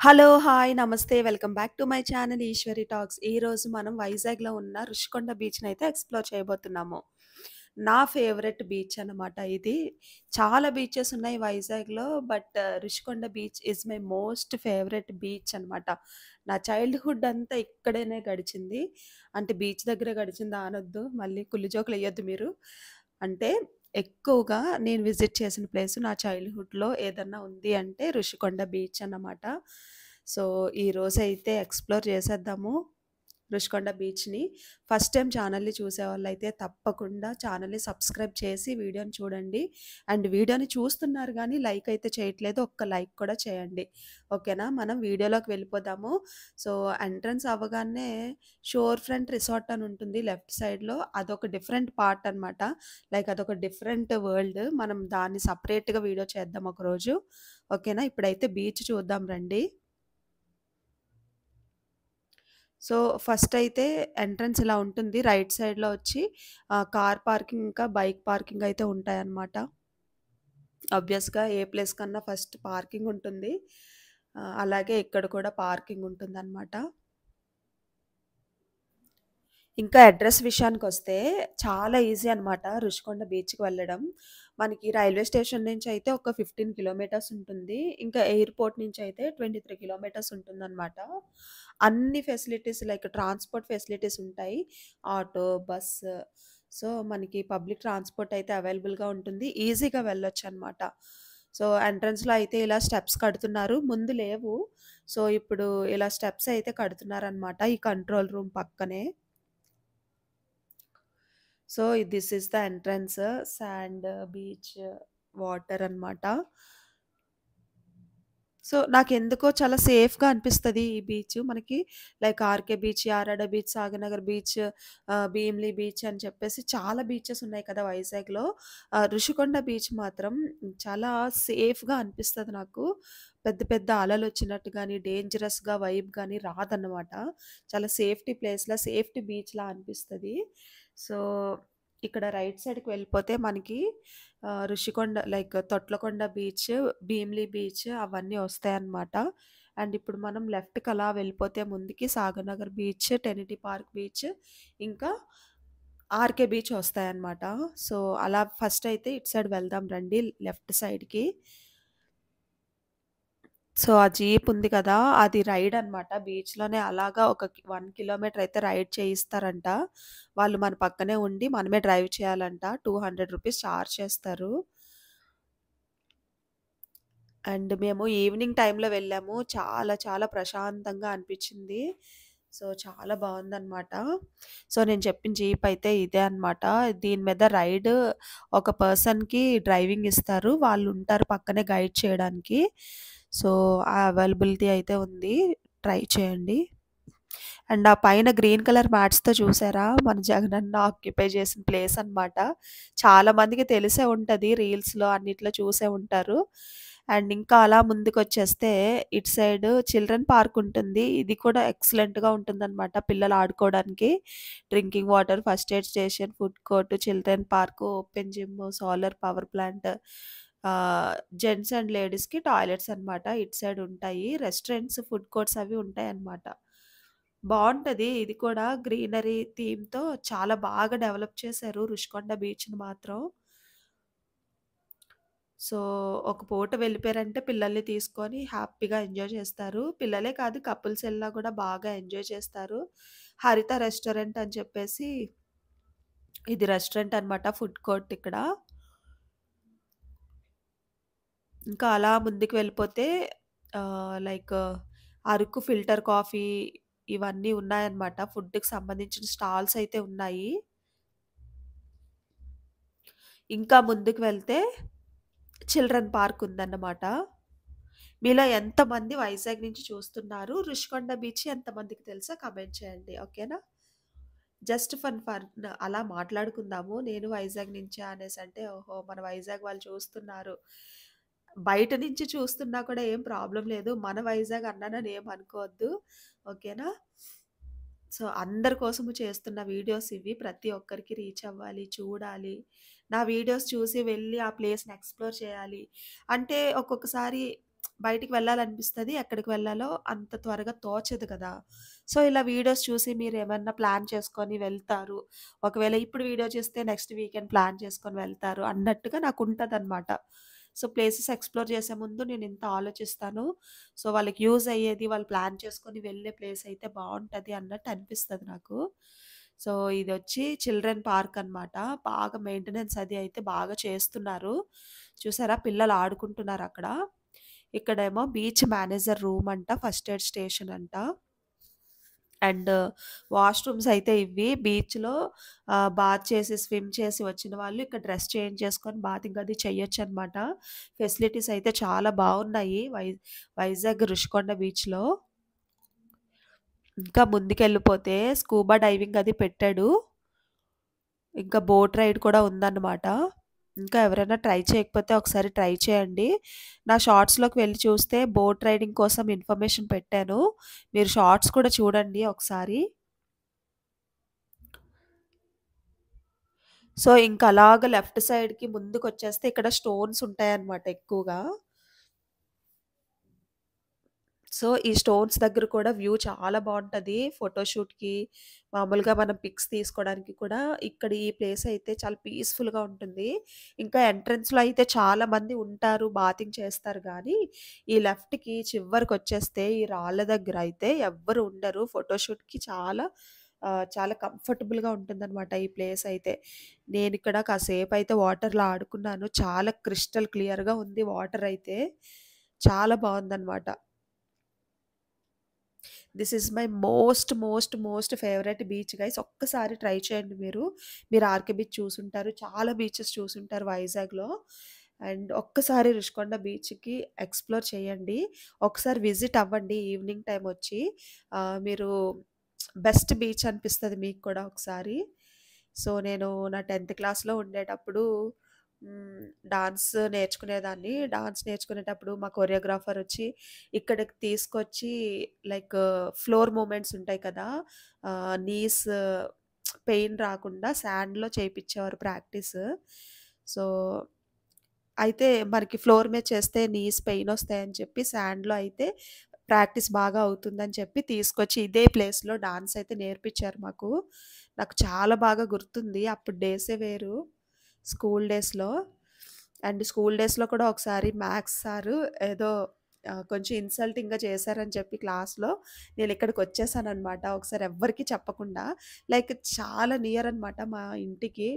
Hello! Hi! నమస్తే. Welcome back to my channel Eshwari talks. ఈరోజు మనం వైజాగ్‌లో ఉన్న రుషికొండ బీచ్‌నైతే ఎక్స్‌ప్లోర్ చేయబోతున్నాము. నా ఫేవరెట్ బీచ్ అనమాట ఇది. చాలా బీచెస్ ఉన్నాయి వైజాగ్‌లో. But Rushikonda beach is my most favourite beach అనమాట. నా చైల్డ్‌హుడ్ అంతా ఇక్కడేనే గడిచింది. అంటే బీచ్ దగ్గరే గడిచిందా అనొద్దు. మళ్ళీ కుల్లి జోకులెయ్యొద్దు మీరు. అంటే ఎక్కువగా నేను విజిట్ చేసిన ప్లేస్ నా చైల్డ్‌హుడ్‌లో ఏదన్నా ఉంది అంటే రుషికొండ బీచ్ అన్నమాట. సో, ఈరోజైతే ఎక్స్‌ప్లోర్ చేసేద్దాము రుషికొండ బీచ్‌ని. ఫస్ట్ టైమ్ ఛానల్‌ని చూసేవాళ్ళైతే తప్పకుండా ఛానల్‌ని సబ్స్క్రైబ్ చేసి వీడియోని చూడండి. అండ్ వీడియోని చూస్తున్నారు గానీ లైక్ అయితే చేయట్లేదు. ఒక్క లైక్ కూడా చేయండి. ఓకేనా? మనం వీడియోలోకి వెళ్ళిపోదాము. సో, ఎంట్రన్స్ అవ్వగానే షోర్ ఫ్రంట్ రిసార్ట్ అని ఉంటుంది లెఫ్ట్ సైడ్‌లో. అదొక డిఫరెంట్ పార్ట్ అనమాట. లైక్ అదొక డిఫరెంట్ వరల్డ్. మనం దాన్ని సెపరేట్‌గా వీడియో చేద్దాం ఒకరోజు. ఓకేనా? ఇప్పుడైతే బీచ్ చూద్దాం రండి. సో, ఫస్టయితే ఎంట్రన్స్ ఇలా ఉంటుంది. రైట్ సైడ్‌లో వచ్చి కార్ పార్కింగ్, ఇంకా బైక్ పార్కింగ్ అయితే ఉంటాయన్నమాట. ఆబ్వియస్‌గా ఏ ప్లేస్ కన్నా ఫస్ట్ పార్కింగ్ ఉంటుంది. అలాగే ఇక్కడ కూడా పార్కింగ్ ఉంటుందన్నమాట. ఇంకా అడ్రెస్ విషయానికొస్తే చాలా ఈజీ అనమాట రుషికొండ బీచ్‌కి వెళ్ళడం. మనకి రైల్వే స్టేషన్ నుంచయితే ఒక 15 కిలోమీటర్స్ ఉంటుంది. ఇంకా ఎయిర్‌పోర్ట్ నుంచయితే 23 కిలోమీటర్స్ ఉంటుందనమాట. అన్ని ఫెసిలిటీస్ లైక్ ట్రాన్స్‌పోర్ట్ ఫెసిలిటీస్ ఉంటాయి. Auto, bus. సో, మనకి పబ్లిక్ ట్రాన్స్‌పోర్ట్ అయితే అవైలబుల్‌గా ఉంటుంది. ఈజీగా వెళ్ళొచ్చనమాట. సో, ఎంట్రన్స్‌లో అయితే ఇలా స్టెప్స్ కడుతున్నారు. ముందు లేవు. సో, ఇప్పుడు ఇలా స్టెప్స్ అయితే కడుతున్నారనమాట ఈ కంట్రోల్ రూమ్ పక్కనే. So, this is the entrance. Sand, beach, water అన్నమాట. సో, నాకెందుకో చాలా సేఫ్‌గా అనిపిస్తది ఈ బీచ్. మనకి like RK beach, Yarada beach, Sagarnagar beach, Bheemili beach అని చెప్పేసి చాలా బీచెస్ ఉన్నాయి కదా వైజాగ్‌లో. ఋషికొండ బీచ్ మాత్రం చాలా సేఫ్‌గా అనిపిస్తది నాకు. పెద్ద పెద్ద అలలొచ్చినట్టు గాని, డేంజరస్‌గా వైబ్ గాని రాదన్నమాట. చాలా సేఫ్టీ ప్లేస్‌లా, సేఫ్టీ బీచ్‌లా అనిపిస్తది. సో, ఇక్కడ రైట్ సైడ్‌కి వెళ్ళిపోతే మనకి Rushikonda like Thotlakonda beach, Bheemili beach అవన్నీ వస్తాయన్నమాట. అండ్ ఇప్పుడు మనం లెఫ్ట్‌కి అలా వెళ్ళిపోతే ముందుకి సాగర్‌నగర్ బీచ్, టెనిటీ పార్క్ బీచ్, ఇంకా ఆర్‌కే బీచ్ వస్తాయన్నమాట. సో, అలా ఫస్ట్ అయితే ఇటు సైడ్ వెళ్దాం రండి లెఫ్ట్ సైడ్‌కి. సో, ఆ జీప్ ఉంది కదా! అది రైడ్ అనమాట. బీచ్‌లోనే అలాగా ఒక 1 కిలోమీటర్ అయితే రైడ్ చేయిస్తారంట. వాళ్ళు మన పక్కనే ఉండి మనమే డ్రైవ్ చేయాలంట. రూ. 200 చార్జ్ చేస్తారు. అండ్ మేము ఈవినింగ్ టైమ్‌లో వెళ్ళాము. చాలా చాలా ప్రశాంతంగా అనిపిచ్చింది. సో, చాలా బావుందనమాట. సో, నేను చెప్పిన జీప్ అయితే ఇదే అనమాట. దీని మీద రైడ్ ఒక పర్సన్‌కి డ్రైవింగ్ ఇస్తారు. వాళ్ళుంటారు పక్కనే గైడ్ చేయడానికి. సో, ఆ అవైలబిలిటీ అయితే ఉంది. ట్రై చేయండి. అండ్ ఆ పైన గ్రీన్ కలర్ మ్యాట్స్‌తో చూసారా? మన జగనన్న ఆక్యుపై చేసిన ప్లేస్ అనమాట. చాలా మందికి తెలిసే ఉంటది. రీల్స్‌లో అన్నిట్లో చూసే ఉంటారు. అండ్ ఇంకా అలా ముందుకొచ్చేస్తే ఇటు సైడ్ చిల్డ్రన్ పార్క్ ఉంటుంది. ఇది కూడా ఎక్సలెంట్‌గా ఉంటుందనమాట పిల్లలు ఆడుకోవడానికి. Drinking water, first aid station, food court, children park, open gym, solar power plant, gents and లేడీస్‌కి టాయిలెట్స్ అనమాట. ఇటు సైడ్ ఉంటాయి. రెస్టారెంట్స్, ఫుడ్ కోర్ట్స్ అవి ఉంటాయన్నమాట. బావుంటది. ఇది కూడా గ్రీనరీ థీమ్‌తో చాలా బాగా డెవలప్ చేశారు రుషికొండ బీచ్‌ని మాత్రం. సో, ఒక పూట వెళ్ళిపోయారంటే పిల్లల్ని తీసుకొని హ్యాపీగా ఎంజాయ్ చేస్తారు. పిల్లలే కాదు కపుల్స్ ఎళ్ళినా కూడా బాగా ఎంజాయ్ చేస్తారు. హరిత రెస్టారెంట్ అని చెప్పేసి ఇది రెస్టారెంట్ అనమాట. ఫుడ్ కోర్ట్ ఇక్కడ. ఇంకా అలా ముందుకు వెళ్ళిపోతే లైక్ అరకు ఫిల్టర్ కాఫీ ఇవన్నీ ఉన్నాయన్నమాట. ఫుడ్‌కి సంబంధించిన స్టాల్స్ అయితే ఉన్నాయి. ఇంకా ముందుకు వెళ్తే చిల్డ్రన్ పార్క్ ఉందన్నమాట. మీలో ఎంతమంది వైజాగ్ నుంచి చూస్తున్నారు? రుషికొండ బీచ్ ఎంతమందికి తెలుసో కామెంట్ చేయండి. ఓకేనా? జస్ట్ ఫర్ అలా మాట్లాడుకుందాము. నేను వైజాగ్ నుంచే అనేసంటే, ఓహో! మన వైజాగ్ వాళ్ళు చూస్తున్నారు. బయట నుంచి చూస్తున్నా కూడా ఏం ప్రాబ్లమ్ లేదు. మన వైజాగ్ అన్నానని ఏమి అనుకోవద్దు. ఓకేనా? సో, అందరి కోసము చేస్తున్న వీడియోస్ ఇవి. ప్రతి ఒక్కరికి రీచ్ అవ్వాలి, చూడాలి. నా వీడియోస్ చూసి వెళ్ళి ఆ ప్లేస్‌ని ఎక్స్‌ప్లోర్ చేయాలి. అంటే ఒక్కొక్కసారి బయటికి వెళ్ళాలనిపిస్తది. ఎక్కడికి వెళ్ళాలో అంత త్వరగా తోచదు కదా! సో, ఇలా వీడియోస్ చూసి మీరేమన్నా ప్లాన్ చేసుకొని వెళ్తారు. ఒకవేళ ఇప్పుడు వీడియో చూస్తే నెక్స్ట్ వీకెండ్ ప్లాన్ చేసుకొని వెళ్తారు అన్నట్టుగా నాకుంటదనమాట. సో, ప్లేసెస్ ఎక్స్‌ప్లోర్ చేసే ముందు నేనింత ఆలోచిస్తాను. సో, వాళ్ళకి యూజ్ అయ్యేది వాళ్ళు ప్లాన్ చేసుకొని వెళ్ళే ప్లేస్ అయితే బావుంటది అన్నట్టు అనిపిస్తది నాకు. సో, ఇదొచ్చి చిల్డ్రన్ పార్క్ అనమాట. బాగా మెయింటెనెన్స్ అది అయితే బాగా చేస్తున్నారు. చూసారా పిల్లలు ఆడుకుంటున్నారక్కడ. ఇక్కడేమో బీచ్ మేనేజర్ రూమ్ అంట. ఫస్ట్ ఎయిడ్ స్టేషన్ అంట. అండ్ వాష్‌రూమ్స్ అయితే ఇవి బీచ్‌లో బాత్ చేసి, స్విమ్ చేసి వచ్చిన వాళ్ళు ఇక్కడ డ్రెస్ చేంజ్ చేసుకొని బాతింగ్ అది చెయ్యొచ్చనమాట. ఫెసిలిటీస్ అయితే చాలా బావున్నాయి. వైజాగ్ రుషికొండ బీచ్‌లో. ఇంకా ముందుకెళ్ళిపోతే స్కూబా డైవింగ్ అది పెట్టాడు. ఇంకా బోట్ రైడ్ కూడా ఉందన్నమాట. ఇంకా ఎవరైనా ట్రై చేయకపోతే ఒకసారి ట్రై చేయండి. నా షార్ట్స్‌లోకి వెళ్లి చూస్తే బోట్ రైడింగ్ కోసం ఇన్ఫర్మేషన్ పెట్టాను. మీరు షార్ట్స్ కూడా చూడండి ఒకసారి. సో, ఇంక అలాగా లెఫ్ట్ సైడ్‌కి ముందుకొచ్చేస్తే ఇక్కడ స్టోన్స్ ఉంటాయన్నమాట ఎక్కువగా. సో, ఈ స్టోన్స్ దగ్గర కూడా వ్యూ చాలా బావుంటది. ఫోటోషూట్‌కి, మామూలుగా మనం పిక్స్ తీసుకోవడానికి కూడా ఇక్కడ ఈ ప్లేస్ అయితే చాలా పీస్‌ఫుల్‌గా ఉంటుంది. ఇంకా ఎంట్రన్స్‌లో అయితే చాలామంది ఉంటారు, బాతింగ్ చేస్తారు గానీ, ఈ లెఫ్ట్‌కి చివరికొచ్చేస్తే ఈ రాళ్ళ దగ్గర అయితే ఎవ్వరు ఉండరు. ఫోటోషూట్‌కి చాలా కంఫర్టబుల్‌గా ఉంటుందనమాట ఈ ప్లేస్ అయితే. నేనిక్కడ కాసేపయితే వాటర్‌లో ఆడుకున్నాను. చాలా క్రిస్టల్ క్లియర్‌గా ఉంది వాటర్ అయితే. చాలా బావుందనమాట. This is my most favourite beach guys. ఒక్కసారి ట్రై చేయండి మీరు. మీరు ఆర్‌కే బీచ్ చూసుంటారు. చాలా బీచెస్ చూసుంటారు వైజాగ్‌లో. అండ్ ఒక్కసారి రుషికొండ బీచ్‌కి ఎక్స్‌ప్లోర్ చేయండి. ఒకసారి విజిట్ అవ్వండి ఈవినింగ్ టైమ్ వచ్చి. మీరు బెస్ట్ బీచ్ అనిపిస్తది మీకు కూడా ఒకసారి. సో, నేను నా 10థ్ క్లాస్‌లో ఉండేటప్పుడు హ్మ్. డాన్స్ నేర్చుకునేదాన్ని. డాన్స్ నేర్చుకునేటప్పుడు మా కొరియోగ్రాఫర్ వచ్చి ఇక్కడికి తీసుకొచ్చి లైక్ ఫ్లోర్ మూవ్‌మెంట్స్ ఉంటాయి కదా! నీస్ పెయిన్ రాకుండా శాండ్‌లో చేపిచ్చేవారు ప్రాక్టీస్. సో, అయితే మనకి ఫ్లోర్ మీద చేస్తే నీస్ పెయినొస్తాయని చెప్పి శాండ్‌లో అయితే ప్రాక్టీస్ బాగా అవుతుందని చెప్పి తీసుకొచ్చి ఇదే ప్లేస్‌లో డాన్స్ అయితే నేర్పిచ్చారు మాకు. నాకు చాలా బాగా గుర్తుంది. అప్పుడు డేసే వేరు. స్కూల్ డేస్‌లో. అండ్ స్కూల్ డేస్‌లో కూడా ఒకసారి మ్యాథ్స్ సారు ఏదో కొంచెం ఇన్సల్టింగ్‌గా చేశారని చెప్పి క్లాస్‌లో నేనిక్కడికొచ్చేసాననమాట. ఒకసారి ఎవ్వరికీ చెప్పకుండా. లైక్ చాలా నియర్ అనమాట మా ఇంటికి.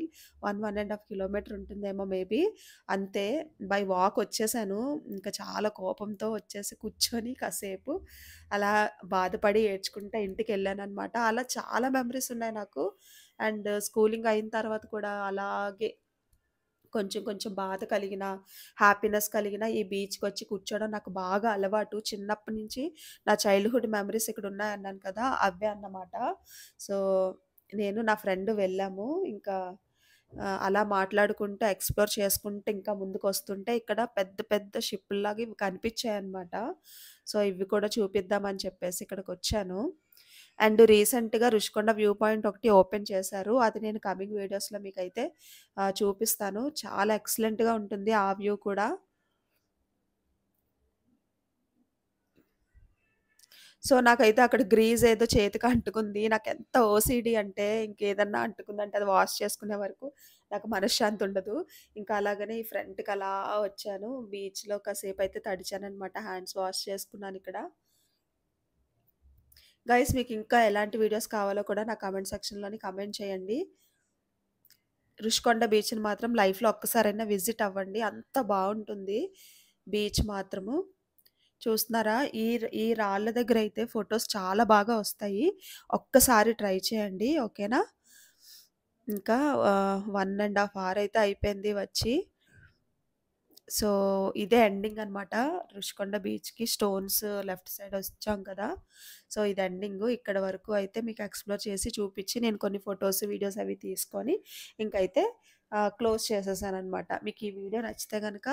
1 ½ కిలోమీటర్ ఉంటుందేమో మేబీ. అంతే. బై వాక్ వచ్చేసాను. ఇంకా చాలా కోపంతో వచ్చేసి కూర్చొని కాసేపు అలా బాధపడి ఏడ్చుకుంటా ఇంటికెళ్ళాననమాట. అలా చాలా మెమోరీస్ ఉన్నాయి నాకు. అండ్ స్కూలింగ్ అయిన తర్వాత కూడా అలాగే కొంచెం కొంచెం బాధ కలిగిన, హ్యాపీనెస్ కలిగిన ఈ బీచ్‌కొచ్చి కూర్చోవడం నాకు బాగా అలవాటు. చిన్నప్పటి నుంచి నా చైల్డ్‌హుడ్ మెమోరీస్ ఇక్కడున్నాయన్నాను కదా! అవే అన్నమాట. సో, నేను నా ఫ్రెండ్ వెళ్ళాము. ఇంకా అలా మాట్లాడుకుంటూ, ఎక్స్‌ప్లోర్ చేసుకుంటూ ఇంకా ముందుకొస్తుంటే ఇక్కడ పెద్ద పెద్ద షిప్పుల్లాగా ఇవి కనిపిచ్చాయన్నమాట. సో, ఇవి కూడా చూపిద్దామని చెప్పేసి ఇక్కడికొచ్చాను. అండ్ రీసెంట్‌గా రుషికొండ వ్యూ పాయింట్ ఒకటి ఓపెన్ చేశారు. అది నేను కమింగ్ వీడియోస్‌లో మీకైతే చూపిస్తాను. చాలా ఎక్సలెంట్‌గా ఉంటుంది ఆ వ్యూ కూడా. సో, నాకైతే అక్కడ గ్రీజ్ ఏదో చేతికి అంటుకుంది. నాకెంత ఓసీడీ అంటే ఇంకేదన్నా అంటుకుందంటే అది వాష్ చేసుకునే వరకు నాకు మనశ్శాంతి ఉండదు. ఇంకా అలాగనే ఈ ఫ్రంట్‌కి అలా వచ్చాను. బీచ్‌లో కాసేపయితే తడిచాననమాట. హ్యాండ్స్ వాష్ చేసుకున్నానిక్కడ. గైస్ మీకు ఇంకా ఎలాంటి వీడియోస్ కావాలో కూడా నా కామెంట్ సెక్షన్‌లోని కామెంట్ చేయండి. రుషికొండ బీచ్‌ని మాత్రం లైఫ్‌లో ఒక్కసారైనా విజిట్ అవ్వండి. అంత బావుంటుంది బీచ్ మాత్రము. చూస్తున్నారా? ఈ రాళ్ళ దగ్గరైతే ఫోటోస్ చాలా బాగా వస్తాయి. ఒక్కసారి ట్రై చేయండి. ఓకేనా? ఇంకా 1 ½ అవర్ అయితే అయిపోయింది వచ్చి. సో, ఇదే ఎండింగ్ అనమాట. రుషికొండ బీచ్‌కి స్టోన్స్ లెఫ్ట్ సైడ్ వచ్చాం కదా! సో, ఇది ఎండింగు. ఇక్కడ వరకు అయితే మీకు ఎక్స్‌ప్లోర్ చేసి చూపిచ్చి నేను కొన్ని ఫోటోస్, వీడియోస్ అవి తీసుకొని ఇంకైతే క్లోజ్ చేసేసాననమాట. మీకు ఈ వీడియో నచ్చితే గనక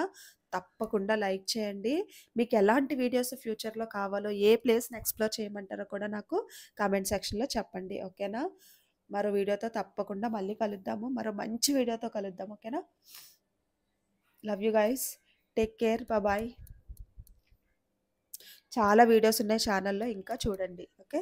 తప్పకుండా లైక్ చేయండి. మీకు ఎలాంటి వీడియోస్ ఫ్యూచర్‌లో కావాలో, ఏ ప్లేస్‌ని ఎక్స్‌ప్లోర్ చేయమంటారో కూడా నాకు కామెంట్ సెక్షన్‌లో చెప్పండి. ఓకేనా? మరో వీడియోతో తప్పకుండా మళ్ళీ కలుద్దాము. మరో మంచి వీడియోతో కలుద్దాం. ఓకేనా? Love you guys. Take care. Bye. చాలా వీడియోస్ ఉన్నాయి ఛానల్‌లో ఇంకా చూడండి. ఓకే.